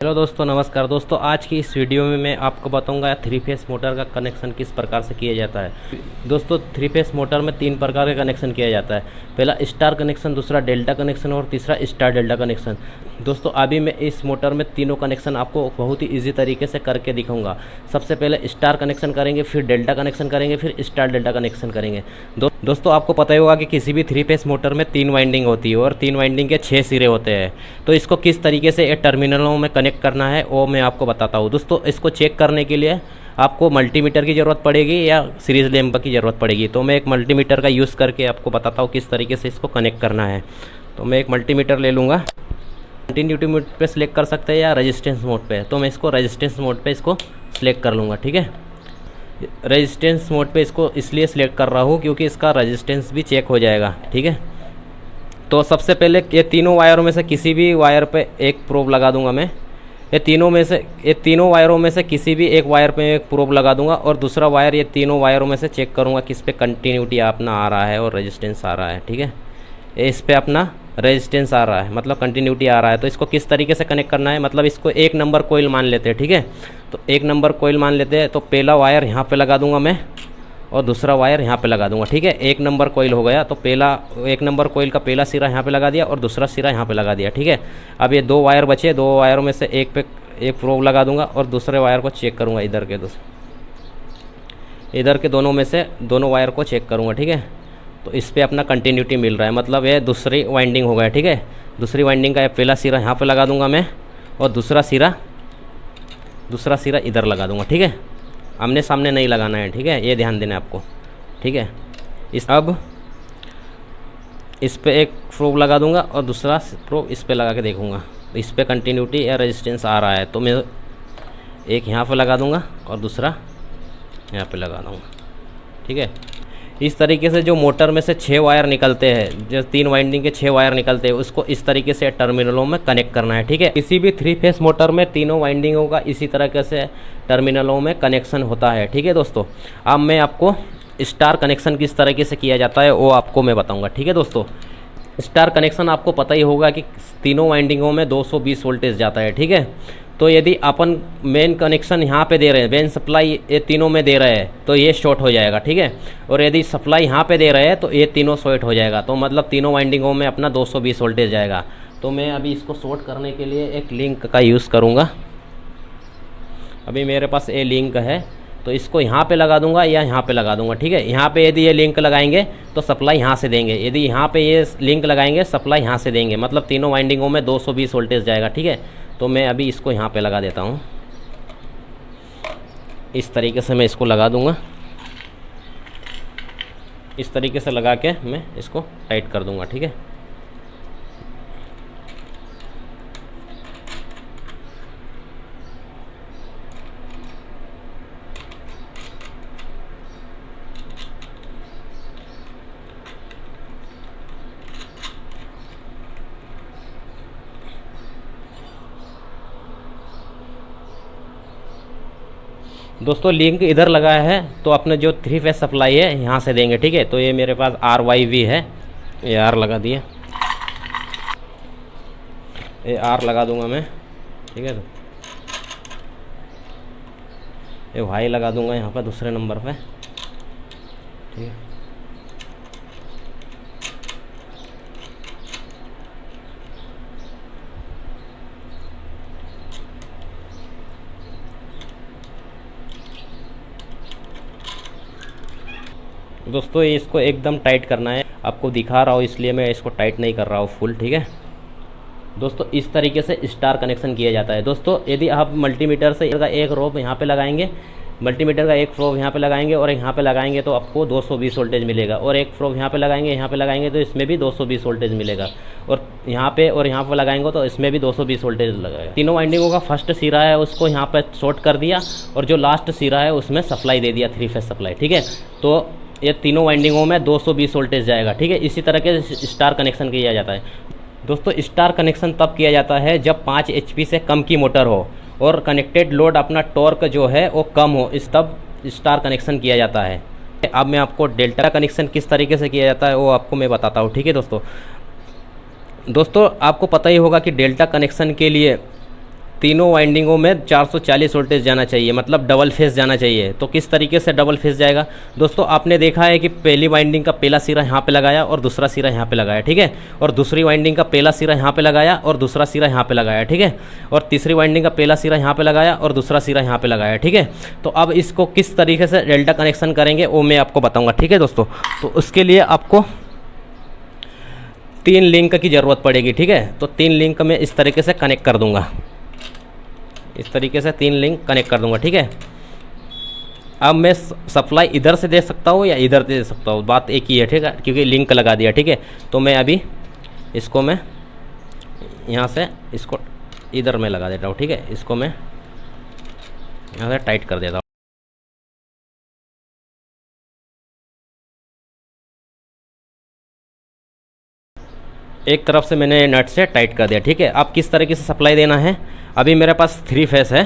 Hello दोस्तों, नमस्कार दोस्तों। आज की इस वीडियो में मैं आपको बताऊंगा थ्री फेस मोटर का कनेक्शन किस प्रकार से किया जाता है। दोस्तों, थ्री फेस मोटर में तीन प्रकार का कनेक्शन किया जाता है। पहला स्टार कनेक्शन, दूसरा डेल्टा कनेक्शन और तीसरा स्टार डेल्टा कनेक्शन। दोस्तों, अभी मैं इस मोटर में तीनों कनेक्शन आपको बहुत ही ईजी तरीके से करके दिखाऊंगा। सबसे पहले स्टार कनेक्शन करेंगे, फिर डेल्टा कनेक्शन करेंगे, फिर स्टार डेल्टा कनेक्शन करेंगे। दोस्तों, आपको पता ही होगा कि किसी भी थ्री फेस मोटर में तीन वाइंडिंग होती है और तीन वाइंडिंग के 6 सिरे होते हैं। तो इसको किस तरीके से टर्मिनलों में कनेक्ट करना है वो मैं आपको बताता हूँ। दोस्तों, इसको चेक करने के लिए आपको मल्टीमीटर की ज़रूरत पड़ेगी या सीरीज लैंप की ज़रूरत पड़ेगी। तो मैं एक मल्टीमीटर का यूज़ करके आपको बताता हूँ किस तरीके से इसको कनेक्ट करना है। तो मैं एक मल्टीमीटर ले लूँगा। कंटिन्यूटी मोड पे सिलेक्ट कर सकते हैं या रेजिस्टेंस मोड पे। तो मैं इसको रेजिस्टेंस मोड पे इसको सिलेक्ट कर लूँगा। ठीक है, रेजिस्टेंस मोड पे इसको इसलिए सिलेक्ट कर रहा हूँ क्योंकि इसका रेजिस्टेंस भी चेक हो जाएगा। ठीक है, तो सबसे पहले ये तीनों वायरों में से किसी भी वायर पे एक प्रोब लगा दूंगा मैं। ये तीनों वायरों में से किसी भी एक वायर पे एक प्रोब लगा दूंगा और दूसरा वायर ये तीनों वायरों में से चेक करूंगा किस पे कंटिन्यूटी अपना आ रहा है और रेजिस्टेंस आ रहा है। ठीक है, इस पे अपना रेजिस्टेंस आ रहा है, मतलब कंटिन्यूटी आ रहा है। तो इसको किस तरीके से कनेक्ट करना है, मतलब इसको एक नंबर कोइल मान लेते हैं। ठीक है, तो एक नंबर कोइल मान लेते हैं। तो पहला वायर यहाँ पे लगा दूंगा मैं और दूसरा वायर यहाँ पे लगा दूंगा। ठीक है, एक नंबर कोइल हो गया। तो एक नंबर कोइल का पहला सिरा यहाँ पे लगा दिया और दूसरा सिरा यहाँ पे लगा दिया। ठीक है, अब ये दो वायर बचे, दो वायरों में से एक पे एक प्रोब लगा दूंगा और दूसरे वायर को चेक करूँगा। इधर के दोनों में से दोनों वायर को चेक करूँगा। ठीक है, तो इस पर अपना कंटिन्यूटी मिल रहा है, मतलब ये दूसरी वाइंडिंग हो गया। ठीक है, दूसरी वाइंडिंग का पहला सिरा यहाँ पे लगा दूंगा मैं और दूसरा सिरा इधर लगा दूंगा। ठीक है, आमने सामने नहीं लगाना है। ठीक है, ये ध्यान देना है आपको। ठीक है, अब इस पे एक प्रोब लगा दूंगा और दूसरा प्रोब इस पे लगा के देखूंगा इस पे कंटिन्यूटी या रेजिस्टेंस आ रहा है। तो मैं एक यहाँ पे लगा दूंगा और दूसरा यहाँ पे लगा दूंगा। ठीक है, इस तरीके से जो मोटर में से 6 वायर निकलते हैं, जो 3 वाइंडिंग के 6 वायर निकलते हैं, उसको इस तरीके से टर्मिनलों में कनेक्ट करना है। ठीक है, किसी भी थ्री फेस मोटर में तीनों वाइंडिंगों का इसी तरीके से टर्मिनलों में कनेक्शन होता है। ठीक है दोस्तों, अब मैं आपको स्टार कनेक्शन किस तरीके से किया जाता है वो आपको मैं बताऊँगा। ठीक है दोस्तों, स्टार कनेक्शन आपको पता ही होगा कि तीनों वाइंडिंगों में 220 वोल्टेज जाता है। ठीक है, तो यदि अपन मेन कनेक्शन यहाँ पे दे रहे हैं, मेन सप्लाई ये तीनों में दे रहे हैं, तो ये शॉर्ट हो जाएगा। ठीक है, और यदि सप्लाई यहाँ पे दे रहे हैं तो ये तीनों शॉर्ट हो जाएगा। तो मतलब तीनों वाइंडिंगों में अपना 220 वोल्टेज जाएगा। तो मैं अभी इसको शॉर्ट करने के लिए एक लिंक का यूज़ करूँगा। अभी मेरे पास ये लिंक है, तो इसको यहाँ पे लगा दूंगा या यहाँ पे लगा दूंगा। ठीक है, यहाँ पे यदि ये लिंक लगाएंगे तो सप्लाई यहाँ से देंगे, यदि यहाँ पे ये लिंक लगाएंगे सप्लाई यहाँ से देंगे, मतलब तीनों वाइंडिंगों में 220 वोल्टेज जाएगा। ठीक है, तो मैं अभी इसको यहाँ पे लगा देता हूँ। इस तरीके से मैं इसको लगा दूंगा। इस तरीके से लगा के मैं इसको टाइट कर दूंगा। ठीक है, दोस्तों लिंक इधर लगाया है तो अपने जो थ्री फेस सप्लाई है यहाँ से देंगे। ठीक है, तो ये मेरे पास RYV है, ये R लगा दिए, ये R लगा दूंगा मैं। ठीक है, ये Y लगा दूंगा यहाँ पर दूसरे नंबर पे। ठीक है, दोस्तों ये इसको एकदम टाइट करना है। आपको दिखा रहा हूँ इसलिए मैं इसको टाइट नहीं कर रहा हूँ फुल। ठीक है दोस्तों, इस तरीके से स्टार कनेक्शन किया जाता है। दोस्तों, यदि आप मल्टीमीटर से एक रोब यहाँ पे लगाएंगे, मल्टीमीटर का एक प्रोब यहाँ पे लगाएंगे और यहाँ पे लगाएंगे तो आपको 220 वोल्टेज मिलेगा, और एक प्रोब यहाँ पे लगाएंगे तो इसमें भी 220 वोल्टेज मिलेगा, और यहाँ पे लगाएंगे तो इसमें भी 220 वोल्टेज लगेगा। तीनों वाइंडिंगों का फर्स्ट सिरा है उसको यहाँ पे शॉर्ट कर दिया और जो लास्ट सिरा है उसमें सप्लाई दे दिया, थ्री फेस सप्लाई। ठीक है, तो ये तीनों वाइंडिंगों में 220 वोल्टेज जाएगा। ठीक है, इसी तरह के स्टार कनेक्शन किया जाता है। दोस्तों, स्टार कनेक्शन तब किया जाता है जब 5 HP से कम की मोटर हो और कनेक्टेड लोड अपना टॉर्क जो है वो कम हो, इस तब स्टार कनेक्शन किया जाता है। अब मैं आपको डेल्टा कनेक्शन किस तरीके से किया जाता है वो आपको मैं बताता हूँ। ठीक है दोस्तों, आपको पता ही होगा कि डेल्टा कनेक्शन के लिए तीनों वाइंडिंगों में 440 वोल्टेज जाना चाहिए, मतलब डबल फेस जाना चाहिए। तो किस तरीके से डबल फेस जाएगा दोस्तों, आपने देखा है कि पहली वाइंडिंग का पहला सिरा यहाँ पे लगाया और दूसरा सिरा यहाँ पे लगाया, ठीक है। और दूसरी वाइंडिंग का पहला सिरा यहाँ पे लगाया और दूसरा सिरा यहाँ पे लगाया, ठीक है। और तीसरी वाइंडिंग का पहला सिरा यहाँ पे लगाया और दूसरा सिरा यहाँ पे लगाया, ठीक है। तो अब इसको किस तरीके से डेल्टा कनेक्शन करेंगे वो मैं आपको बताऊँगा, ठीक है दोस्तों। तो उसके लिए आपको 3 लिंक की ज़रूरत पड़ेगी, ठीक है। तो 3 लिंक में इस तरीके से कनेक्ट कर दूंगा, इस तरीके से 3 लिंक कनेक्ट कर दूंगा, ठीक है। अब मैं सप्लाई इधर से दे सकता हूँ या इधर दे सकता हूँ, बात एक ही है, ठीक है, क्योंकि लिंक लगा दिया, ठीक है। तो मैं अभी इसको मैं यहाँ से इसको इधर में लगा देता हूँ, ठीक है। इसको मैं यहाँ से टाइट कर देता हूँ। एक तरफ से मैंने नट से टाइट कर दिया, ठीक है। अब किस तरीके से सप्लाई देना है, अभी मेरे पास 3 फेस है,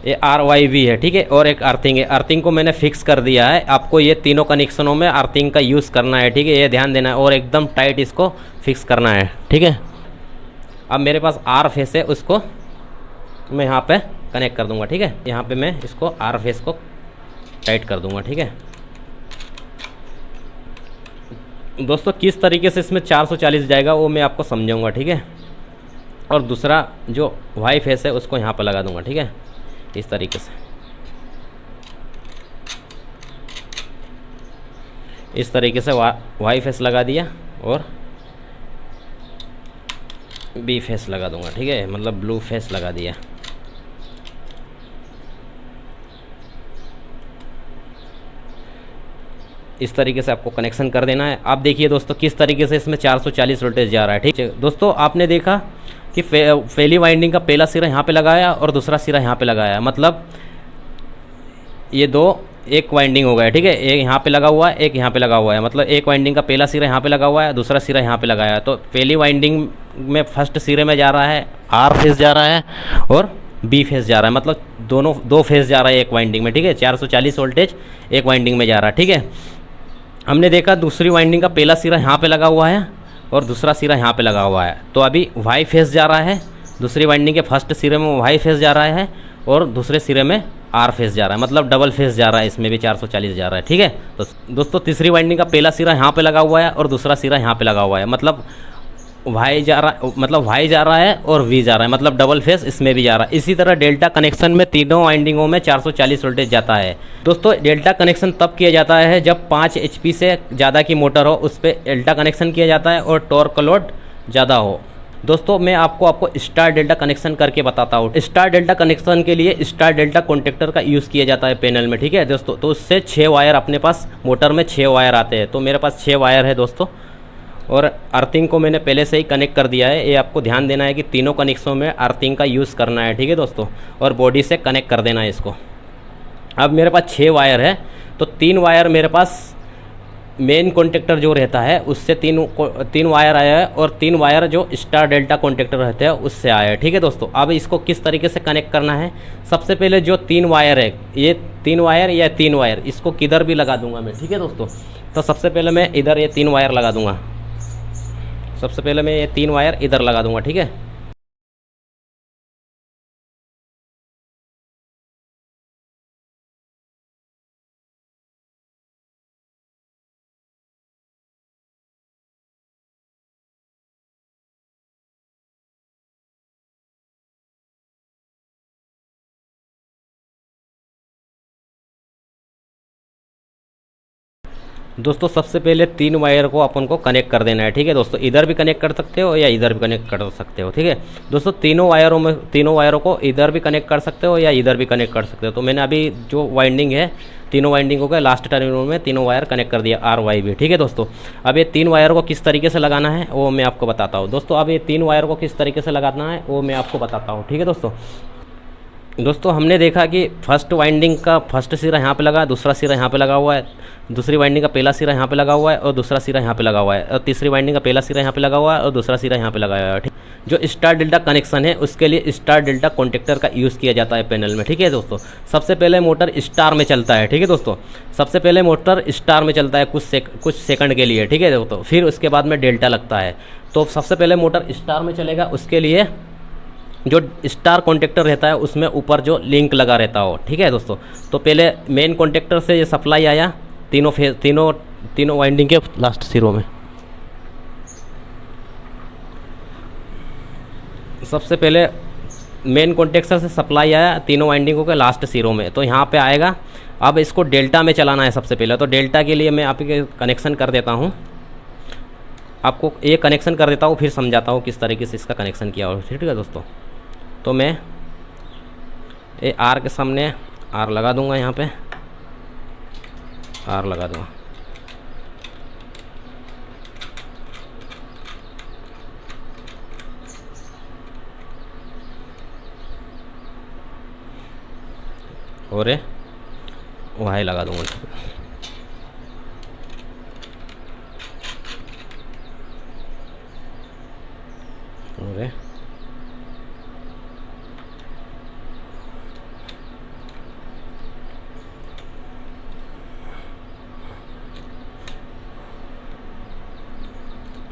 ये RYV है, ठीक है। और एक अर्थिंग है, अर्थिंग को मैंने फिक्स कर दिया है। आपको ये तीनों कनेक्शनों में अर्थिंग का यूज़ करना है, ठीक है, ये ध्यान देना है और एकदम टाइट इसको फिक्स करना है, ठीक है। अब मेरे पास R फेस है, उसको मैं यहाँ पे कनेक्ट कर दूँगा, ठीक है। यहाँ पे मैं इसको R फेस को टाइट कर दूँगा, ठीक है दोस्तों। किस तरीके से इसमें 440 जाएगा वो मैं आपको समझाऊँगा, ठीक है। और दूसरा जो वाई फेस है उसको यहाँ पर लगा दूँगा, ठीक है, इस तरीके से, इस तरीके से वाई फेस लगा दिया और बी फेस लगा दूंगा, ठीक है, मतलब ब्लू फेस लगा दिया। इस तरीके से आपको कनेक्शन कर देना है। आप देखिए दोस्तों किस तरीके से इसमें 440 वोल्टेज जा रहा है, ठीक है दोस्तों। आपने देखा कि पहली वाइंडिंग का पहला सिरा यहाँ पे लगाया और दूसरा सिरा यहाँ पे लगाया, मतलब ये एक वाइंडिंग हो गया, ठीक है। एक यहाँ पे लगा हुआ है, एक यहाँ पे लगा हुआ है, मतलब एक वाइंडिंग का पहला सिरा यहाँ पे लगा हुआ है, दूसरा सिरा यहाँ पे लगाया है। तो पहली वाइंडिंग में फर्स्ट सिरे में जा रहा है R फेस जा रहा है और B फेस जा रहा है, मतलब दोनों 2 फेस जा रहा है एक वाइंडिंग में, ठीक है। 440 वोल्टेज एक वाइंडिंग में जा रहा है, ठीक है। हमने देखा दूसरी वाइंडिंग का पहला सिरा यहाँ पे लगा हुआ है और दूसरा सिरा यहाँ पे लगा हुआ है, तो अभी Y फेस जा रहा है, दूसरी वाइंडिंग के फर्स्ट सिरे में Y फेस जा रहा है और दूसरे सिरे में R फेस जा रहा है, मतलब डबल फेस जा रहा है, इसमें भी 440 जा रहा है, ठीक है। तो दोस्तों तीसरी वाइंडिंग का पहला सिरा यहाँ पे लगा हुआ है और दूसरा सिरा यहाँ पे लगा हुआ है, मतलब Y जा रहा है और V जा रहा है, मतलब डबल फेस इसमें भी जा रहा है। इसी तरह डेल्टा कनेक्शन में तीनों वाइंडिंगों में 440 वोल्टेज जाता है। दोस्तों डेल्टा कनेक्शन तब किया जाता है जब 5 HP से ज़्यादा की मोटर हो, उस पर डेल्टा कनेक्शन किया जाता है और टॉर्क लोड ज़्यादा हो। दोस्तों मैं आपको स्टार डेल्टा कनेक्शन करके बताता हूँ। स्टार डेल्टा कनेक्शन के लिए स्टार डेल्टा कॉन्टेक्टर का यूज़ किया जाता है पैनल में, ठीक है दोस्तों। तो उससे 6 वायर अपने पास मोटर में 6 वायर आते हैं, तो मेरे पास 6 वायर है दोस्तों। और अर्थिंग को मैंने पहले से ही कनेक्ट कर दिया है। ये आपको ध्यान देना है कि तीनों कनेक्शनों में अर्थिंग का यूज़ करना है, ठीक है दोस्तों, और बॉडी से कनेक्ट कर देना है इसको। अब मेरे पास 6 वायर है, तो 3 वायर मेरे पास मेन कॉन्टेक्टर जो रहता है उससे 3 वायर आया है और 3 वायर जो स्टार डेल्टा कॉन्टेक्टर रहते हैं उससे आया है, ठीक है दोस्तों। अब इसको किस तरीके से कनेक्ट करना है, सबसे पहले जो 3 वायर है, ये 3 वायर या 3 वायर, इसको किधर भी लगा दूंगा मैं, ठीक है दोस्तों। तो सबसे पहले मैं इधर ये 3 वायर लगा दूंगा, सबसे पहले मैं ये 3 वायर इधर लगा दूंगा, ठीक है। दोस्तों सबसे पहले 3 वायर को अपन को कनेक्ट कर देना है, ठीक है दोस्तों। इधर भी कनेक्ट कर सकते हो या इधर भी कनेक्ट कर सकते हो, ठीक है दोस्तों। तीनों वायरों को इधर भी कनेक्ट कर सकते हो या इधर भी कनेक्ट कर सकते हो। तो मैंने अभी जो वाइंडिंग है तीनों वाइंडिंगों के लास्ट टर्मिनल में 3 वायर कनेक्ट कर दिया RYV, ठीक है दोस्तों। अब ये 3 वायर को किस तरीके से लगाना है वो मैं आपको बताता हूँ दोस्तों। अब ये 3 वायर को किस तरीके से लगाना है वो मैं आपको बताता हूँ, ठीक है दोस्तों हमने देखा कि फर्स्ट वाइंडिंग का फर्स्ट सिरा यहाँ पे लगा, दूसरा सिरा यहाँ पे लगा हुआ है, दूसरी वाइंडिंग का पहला सिरा यहाँ पे लगा हुआ है और दूसरा सिरा यहाँ पे लगा हुआ है, और तीसरी वाइंडिंग का पहला सिरा यहाँ पे लगा हुआ है और दूसरा सिरा यहाँ पे लगा हुआ है, ठीक। जो स्टार डेल्टा कनेक्शन है उसके लिए स्टार डेल्टा कॉन्टेक्टर का यूज़ किया जाता है पैनल में, ठीक है दोस्तों। सबसे पहले मोटर स्टार में चलता है, ठीक है दोस्तों। सबसे पहले मोटर स्टार में चलता है कुछ सेकंड के लिए, ठीक है दोस्तों। फिर उसके बाद में डेल्टा लगता है। तो सबसे पहले मोटर स्टार में चलेगा, उसके लिए जो स्टार कॉन्टेक्टर रहता है उसमें ऊपर जो लिंक लगा रहता हो, ठीक है दोस्तों। तो पहले मेन कॉन्टेक्टर से ये सप्लाई आया तीनों वाइंडिंग के लास्ट सिरों में। सबसे पहले मेन कॉन्टेक्टर से सप्लाई आया तीनों वाइंडिंगों के लास्ट सिरों में, तो यहाँ पे आएगा। अब इसको डेल्टा में चलाना है सबसे पहले, तो डेल्टा के लिए मैं आपके कनेक्शन कर देता हूँ, आपको एक कनेक्शन कर देता हूँ, फिर समझाता हूँ किस तरीके से इसका कनेक्शन किया हो, ठीक है दोस्तों। तो मैं ये आर के सामने आर लगा दूंगा, यहाँ पे आर लगा दूंगा। और वाई लगा दूंगा। और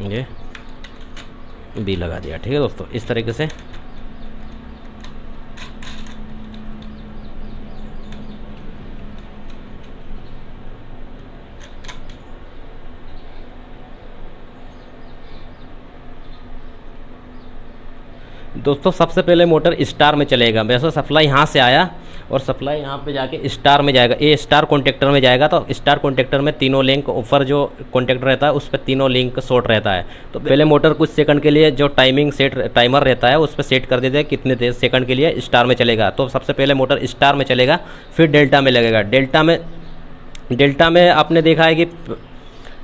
ये बी लगा दिया, ठीक है दोस्तों। इस तरीके से दोस्तों सबसे पहले मोटर स्टार में चलेगा। वैसे सप्लाई यहाँ से आया और सप्लाई यहाँ पे जाके स्टार में जाएगा, ये स्टार कॉन्टेक्टर में जाएगा। तो स्टार कॉन्टेक्टर में तीनों लिंक ऊपर जो कॉन्टेक्टर रहता है उस पर तीनों लिंक शॉर्ट रहता है। तो पहले मोटर कुछ सेकंड के लिए जो टाइमर रहता है उस पर सेट कर देते हैं कितने देर सेकंड के लिए स्टार में चलेगा। तो सबसे पहले मोटर स्टार में चलेगा, फिर डेल्टा में लगेगा। डेल्टा में आपने देखा है कि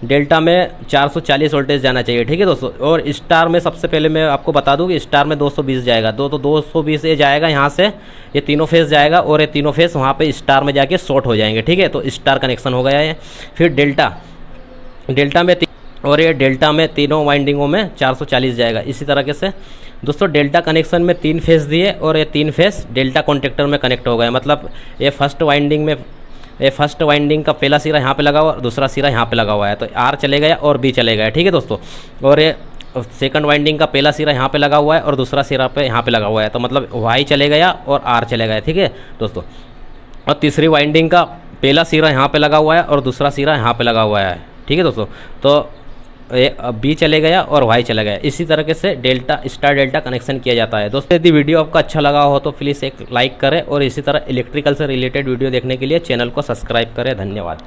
डेल्टा में 440 वोल्टेज जाना चाहिए, ठीक है दोस्तों। और स्टार में सबसे पहले मैं आपको बता दूं कि स्टार में 220 जाएगा। तो 220 ये जाएगा यहाँ से, ये तीनों फेस जाएगा और ये तीनों फेस वहाँ पे स्टार में जाके शॉर्ट हो जाएंगे, ठीक है। तो स्टार कनेक्शन हो गया है। फिर डेल्टा में और ये डेल्टा में तीनों वाइंडिंगों में 440 जाएगा। इसी तरीके से दोस्तों डेल्टा कनेक्शन में 3 फेस दिए और ये 3 फेस डेल्टा कॉन्टेक्टर में कनेक्ट हो गए। मतलब ये फर्स्ट वाइंडिंग का पहला सिरा यहाँ पे लगा हुआ और दूसरा सिरा यहाँ पे लगा हुआ है। तो आर चले गया और बी चले गया, ठीक है दोस्तों। और ये सेकंड वाइंडिंग का पहला सिरा यहाँ पे लगा हुआ है और दूसरा सिरा पे यहाँ पे लगा हुआ है। तो मतलब वाई चले गया और आर चले गया, ठीक है दोस्तों। और तीसरी वाइंडिंग का पहला सिरा यहाँ पे लगा हुआ है और दूसरा सिरा यहाँ पे लगा हुआ है, ठीक है दोस्तों। तो बी चले गया और वाई चला गया। इसी तरीके से स्टार डेल्टा कनेक्शन किया जाता है दोस्तों। यदि वीडियो आपको अच्छा लगा हो तो प्लीज़ एक लाइक करें और इसी तरह इलेक्ट्रिकल से रिलेटेड वीडियो देखने के लिए चैनल को सब्सक्राइब करें। धन्यवाद।